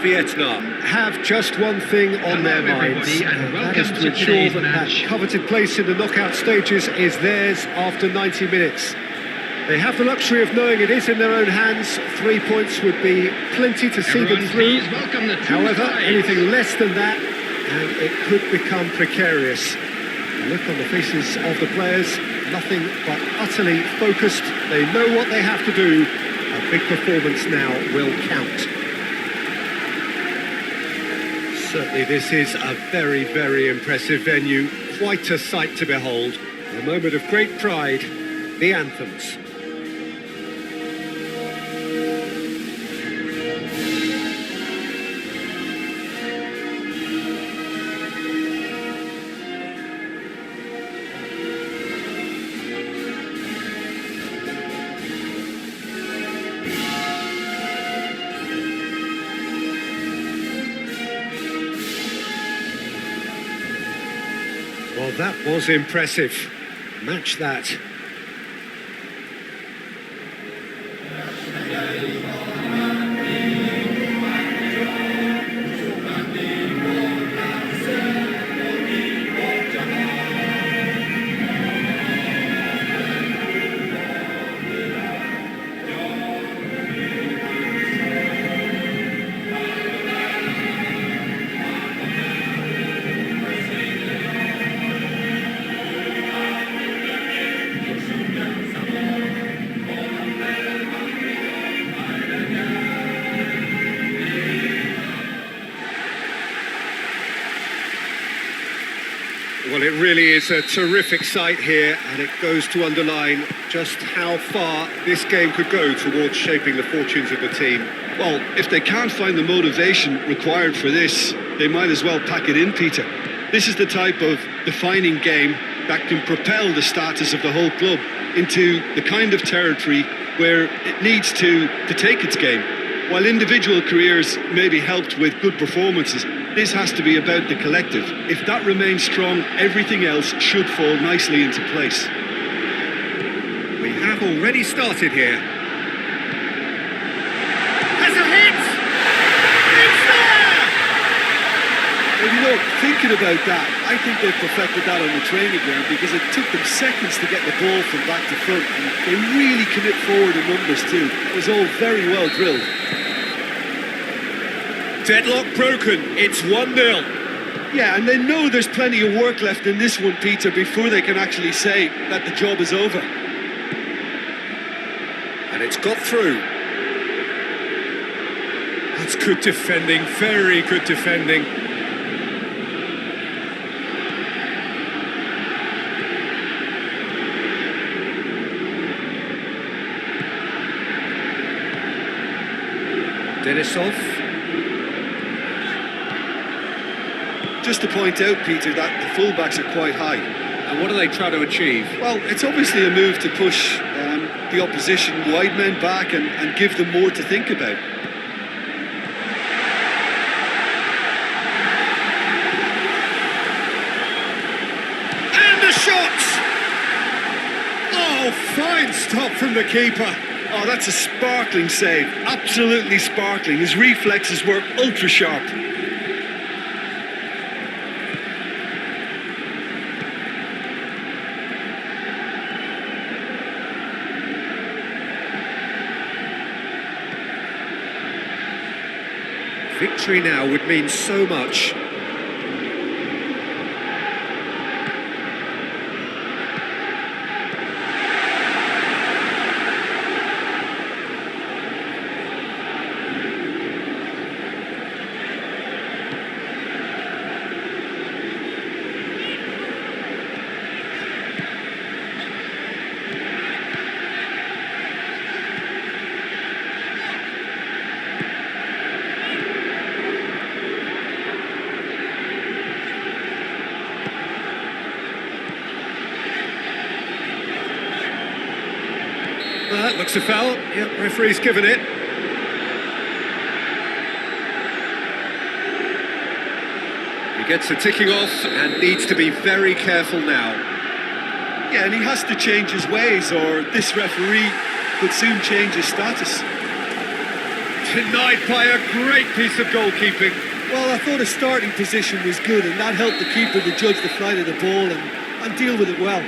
Vietnam have just one thing on their minds, and that is to ensure that that coveted place in the knockout stages is theirs after 90 minutes. They have the luxury of knowing it is in their own hands. 3 points would be plenty to see them through. However, anything less than that, and it could become precarious. The look on the faces of the players, nothing but utterly focused. They know what they have to do. A big performance now will count. Certainly this is a very, very impressive venue. Quite a sight to behold. A moment of great pride, the anthems. Well, that was impressive. Match that. Well, it really is a terrific sight here, and it goes to underline just how far this game could go towards shaping the fortunes of the team. Well, if they can't find the motivation required for this, they might as well pack it in, Peter. This is the type of defining game that can propel the status of the whole club into the kind of territory where it needs to take its game. While individual careers may be helped with good performances, this has to be about the collective. If that remains strong, everything else should fall nicely into place. We have already started here. There's a hit! It's there! Well, you know, thinking about that, I think they've perfected that on the training ground because it took them seconds to get the ball from back to front, and they really commit forward in numbers too. It was all very well drilled. Deadlock broken, it's 1-0. Yeah, and they know there's plenty of work left in this one, Peter, before they can actually say that the job is over. And it's got through. That's good defending, very good defending. Denisov. Just to point out, Peter, that the fullbacks are quite high. And what are they trying to achieve? Well, it's obviously a move to push the opposition wide men back and give them more to think about. And the shots! Oh, fine stop from the keeper. Oh, that's a sparkling save. Absolutely sparkling. His reflexes were ultra sharp. Victory now would mean so much. That looks a foul. Yep, referee's given it. He gets the ticking off and needs to be very careful now. Yeah, and he has to change his ways, or this referee could soon change his status. Denied by a great piece of goalkeeping. Well, I thought his starting position was good, and that helped the keeper to judge the flight of the ball and deal with it well.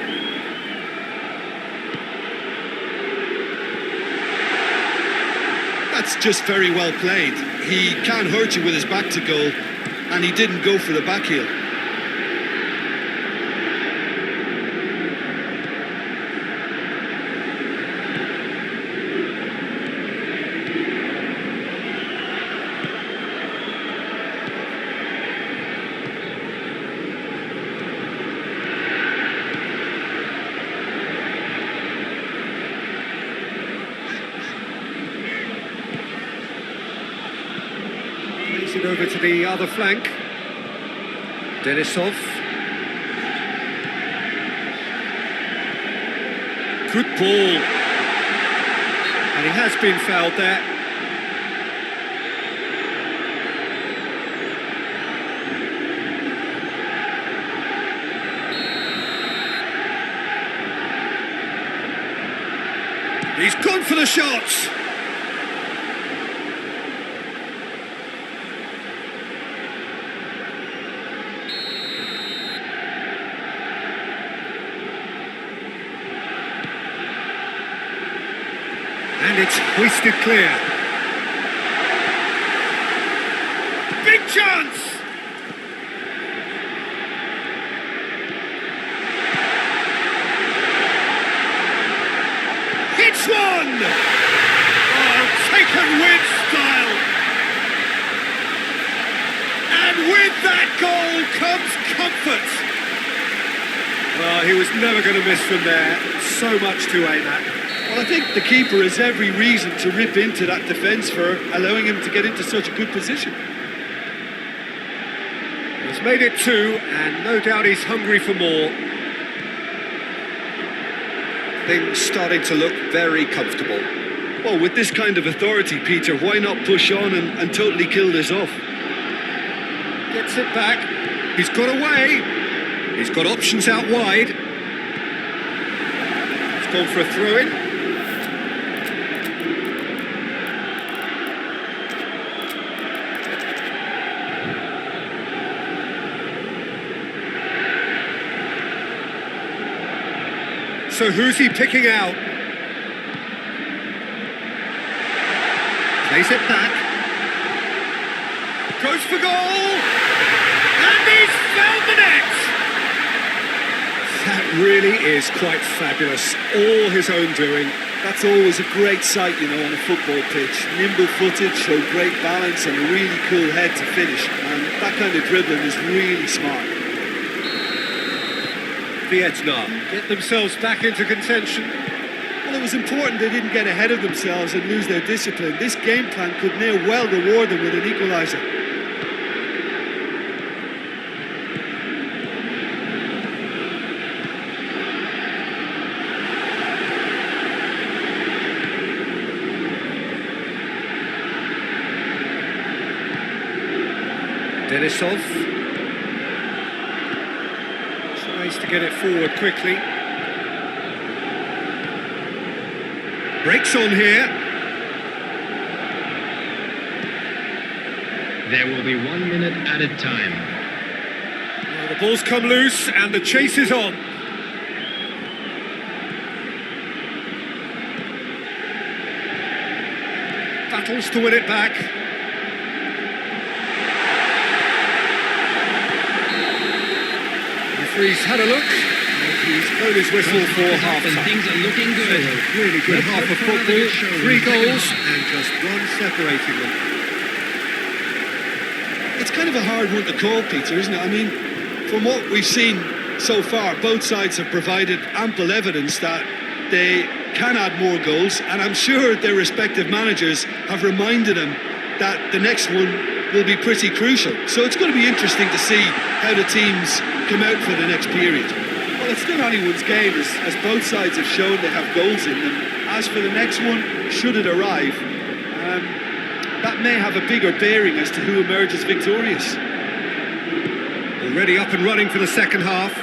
That's just very well played. He can't hurt you with his back to goal, and he didn't go for the back heel. It over to the other flank. Denisov. Good ball. And he has been fouled there. He's gone for the shots. And it's hoisted clear. Big chance! Hits one! Oh, taken with style! And with that goal comes comfort! Well, he was never going to miss from there. So much to aim at. Well, I think the keeper has every reason to rip into that defence for allowing him to get into such a good position. He's made it two, and no doubt he's hungry for more. Things starting to look very comfortable. Well, with this kind of authority, Peter, why not push on and totally kill this off? Gets it back. He's got away. He's got options out wide. He's gone for a throw-in. So who's he picking out? Plays it back. Goes for goal! And he's found the net! That really is quite fabulous. All his own doing. That's always a great sight, you know, on a football pitch. Nimble-footed, showed great balance and a really cool head to finish. And that kind of dribbling is really smart. Vietnam get themselves back into contention. Well, it was important they didn't get ahead of themselves and lose their discipline. This game plan could now well reward them with an equaliser. Denisov tries to get it forward quickly. Breaks on here. There will be 1 minute added time. Well, the ball's come loose and the chase is on. Battles to win it back. Referee's had a look. He's blown his whistle for half-time. Things are looking good. Really good half of football. 3 goals and just one separating them. It's kind of a hard one to call, Peter, isn't it? I mean, from what we've seen so far, both sides have provided ample evidence that they can add more goals, and I'm sure their respective managers have reminded them that the next one will be pretty crucial. So it's going to be interesting to see how the teams come out for the next period. Well, it's still anyone's game, as both sides have shown they have goals in them. As for the next one, should it arrive, that may have a bigger bearing as to who emerges victorious. Already up and running for the second half.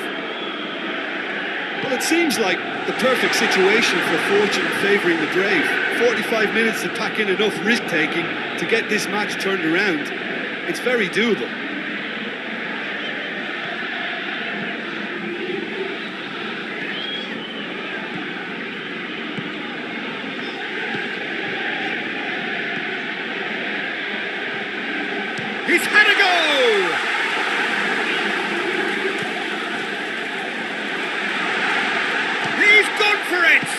Well, it seems like the perfect situation for fortune favouring the brave. 45 minutes to pack in enough risk-taking to get this match turned around. It's very doable. He's had a go! He's gone for it!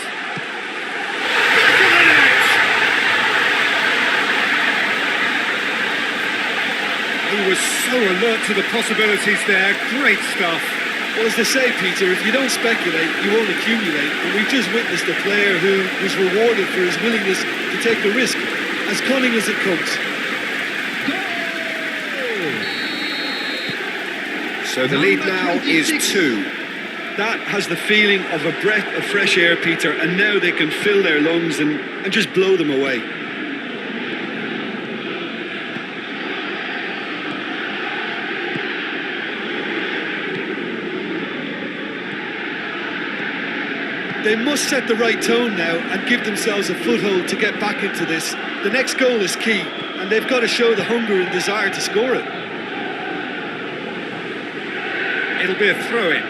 Back of the net! He was so alert to the possibilities there. Great stuff. Well, as they say, Peter, if you don't speculate, you won't accumulate. And we've just witnessed a player who was rewarded for his willingness to take the risk, as cunning as it comes. So the lead now is 2. That has the feeling of a breath of fresh air, Peter, and now they can fill their lungs and just blow them away. They must set the right tone now and give themselves a foothold to get back into this. The next goal is key, and they've got to show the hunger and desire to score it. It'll be a throw-in.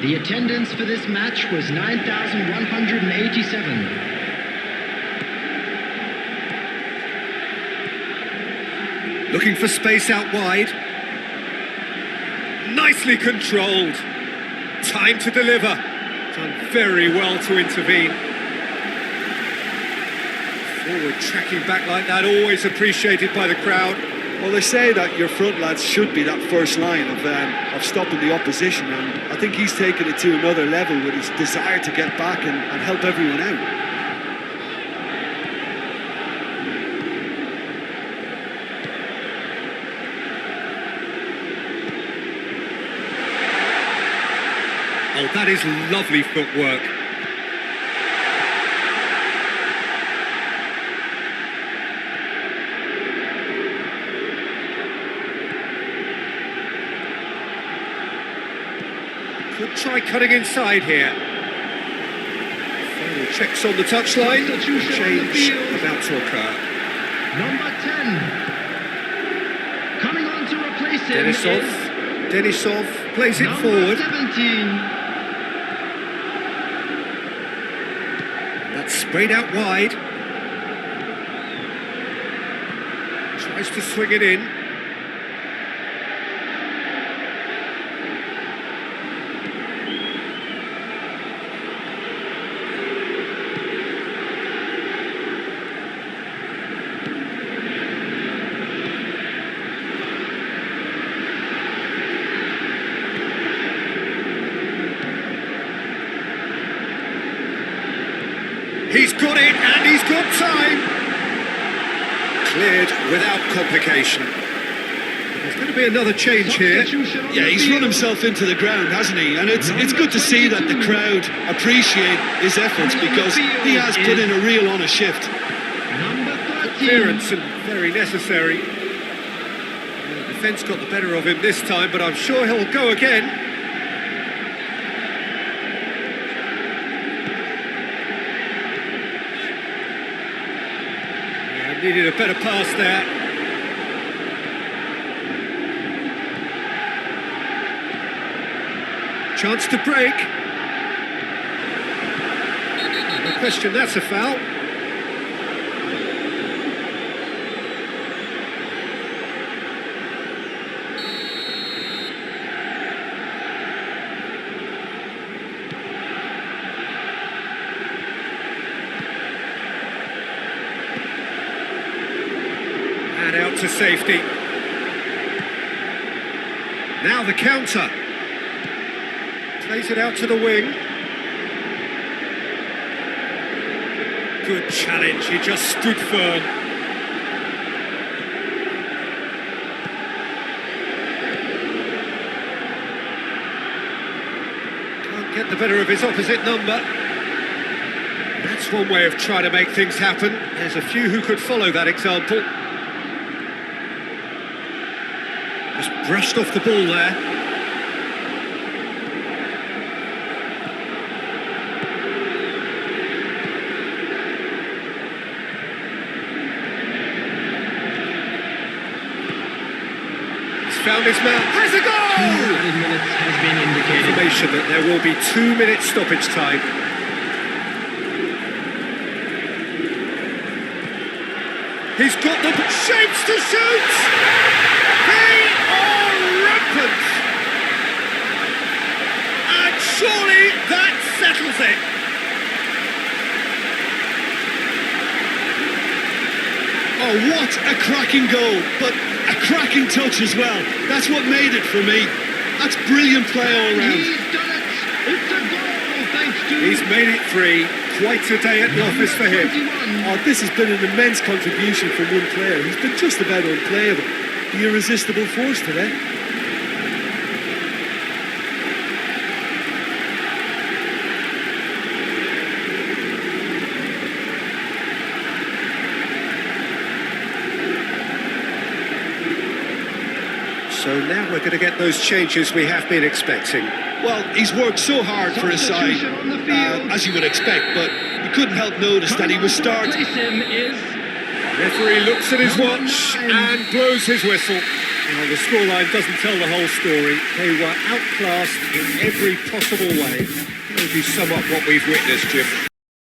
The attendance for this match was 9,187. Looking for space out wide. Nicely controlled. Time to deliver. Done very well to intervene. Forward tracking back like that, always appreciated by the crowd. Well, they say that your front lads should be that first line of stopping the opposition, and I think he's taken it to another level with his desire to get back and help everyone out. Oh, that is lovely footwork. Could try cutting inside here. Final checks on the touchline. Change about to occur. Number 10. Coming on to replace him Denisov plays it number forward. 17. That's sprayed out wide. Tries to swing it in. He's got it, and he's got time. Cleared without complication. There's going to be another change here. Yeah, he's run himself into the ground, hasn't he? And it's good to see that the crowd appreciate his efforts, because he has put in a real honest shift. Number 13. Clearance and very necessary. The defence got the better of him this time, but I'm sure he'll go again. Needed a better pass there. Chance to break. No question, that's a foul. And out to safety. Now the counter. Plays it out to the wing. Good challenge, he just stood firm. Can't get the better of his opposite number. That's one way of trying to make things happen. There's a few who could follow that example. brushed off the ball there. He's found his man. Has a 2 goal! added minutes has been indicated. Information that there will be 2 minutes stoppage time. He's got the shapes to shoot! They are rampant! And surely that settles it! Oh, what a cracking goal, but a cracking touch as well. That's what made it for me. That's brilliant play all round. He's done it! It's a goal thanks to... He's made it 3. Quite a day at the office for him. 21. Oh, this has been an immense contribution from one player. He's been just about unplayable. The irresistible force today. So now we're going to get those changes we have been expecting. Well, he's worked so hard for his side, Substitution on the field. as you would expect, but you couldn't help notice that he was starting. Replace him is... Referee looks at his Number watch 9. and blows his whistle. Now, the scoreline doesn't tell the whole story. They were outclassed in every possible way. How would you sum up what we've witnessed, Jim?